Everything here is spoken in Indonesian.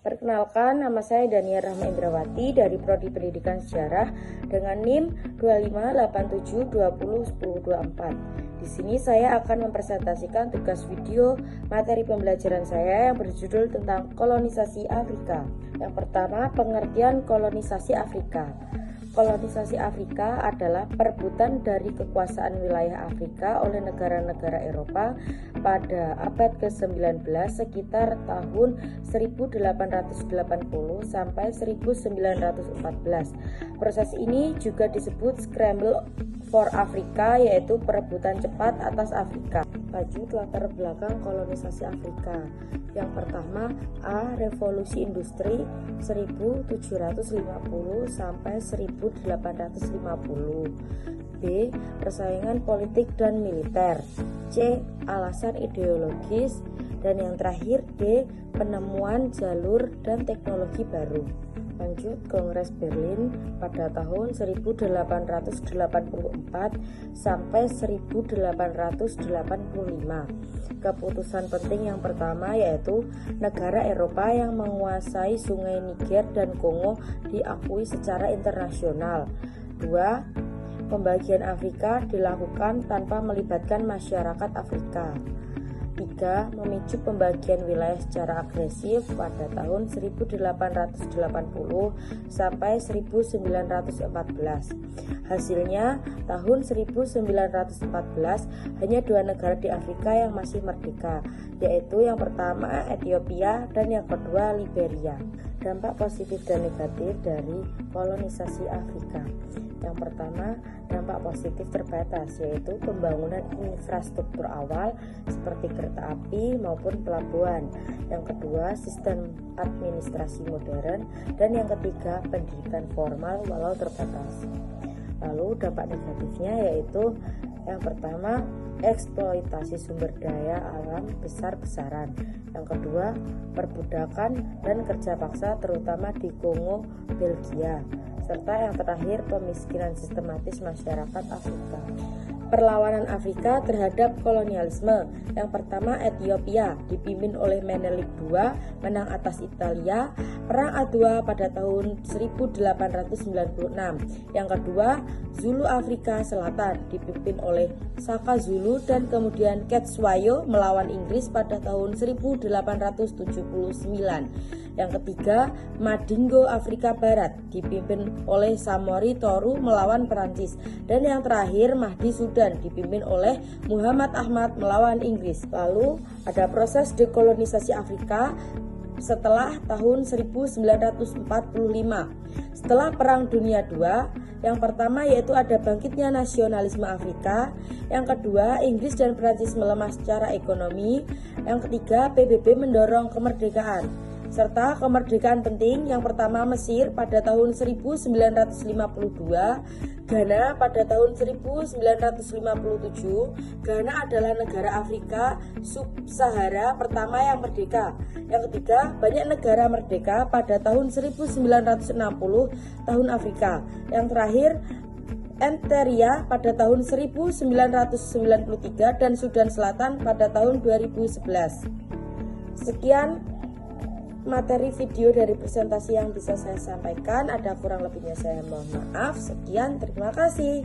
Perkenalkan, nama saya Dania Rahma Indrawati dari Prodi Pendidikan Sejarah dengan NIM 2587201024. Di sini saya akan mempresentasikan tugas video materi pembelajaran saya yang berjudul tentang kolonisasi Afrika. Yang pertama, pengertian kolonisasi Afrika. Kolonisasi Afrika adalah perebutan dari kekuasaan wilayah Afrika oleh negara-negara Eropa pada abad ke-19 sekitar tahun 1880 sampai 1914. Proses ini juga disebut Scramble for Africa, yaitu perebutan cepat atas Afrika. Lanjut latar belakang kolonisasi Afrika. Yang pertama, A. Revolusi Industri 1750 sampai 1850. B. Persaingan politik dan militer. C. Alasan ideologis. Dan yang terakhir D. Penemuan jalur dan teknologi baru. Lanjut, Kongres Berlin pada tahun 1884 sampai 1885. Keputusan penting yang pertama yaitu negara Eropa yang menguasai sungai Niger dan Kongo diakui secara internasional. 2. Pembagian Afrika dilakukan tanpa melibatkan masyarakat Afrika. 3. Memicu pembagian wilayah secara agresif pada tahun 1880 sampai 1914. Hasilnya, tahun 1914 hanya 2 negara di Afrika yang masih merdeka, yaitu yang pertama Ethiopia dan yang kedua Liberia. Dampak positif dan negatif dari kolonisasi Afrika. Yang pertama, dampak positif terbatas, yaitu pembangunan infrastruktur awal seperti kereta api maupun pelabuhan. Yang kedua, sistem administrasi modern. Dan yang ketiga, pendidikan formal walau terbatas. Lalu dampak negatifnya yaitu yang pertama, eksploitasi sumber daya alam besar-besaran. Yang kedua, perbudakan dan kerja paksa terutama di Kongo, Belgia. Serta yang terakhir, pemiskinan sistematis masyarakat Afrika. Perlawanan Afrika terhadap kolonialisme. Yang pertama, Ethiopia dipimpin oleh Menelik II menang atas Italia, Perang Adwa pada tahun 1896. Yang kedua, Zulu Afrika Selatan dipimpin oleh Shaka Zulu dan kemudian Cetshwayo melawan Inggris pada tahun 1879. Yang ketiga, Madingo Afrika Barat dipimpin oleh Samori Touré melawan Perancis. Dan yang terakhir, Mahdi Sudan dipimpin oleh Muhammad Ahmad melawan Inggris. Lalu ada proses dekolonisasi Afrika setelah tahun 1945. Setelah Perang Dunia II, yang pertama yaitu ada bangkitnya nasionalisme Afrika. Yang kedua, Inggris dan Perancis melemah secara ekonomi. Yang ketiga, PBB mendorong kemerdekaan. Serta kemerdekaan penting, yang pertama Mesir pada tahun 1952, Ghana pada tahun 1957. Ghana adalah negara Afrika Sub-Sahara pertama yang merdeka. Yang ketiga, banyak negara merdeka pada tahun 1960 tahun Afrika. Yang terakhir, Eritrea pada tahun 1993 dan Sudan Selatan pada tahun 2011. Sekian materi video dari presentasi yang bisa saya sampaikan. Ada kurang lebihnya saya mohon maaf. Sekian, terima kasih.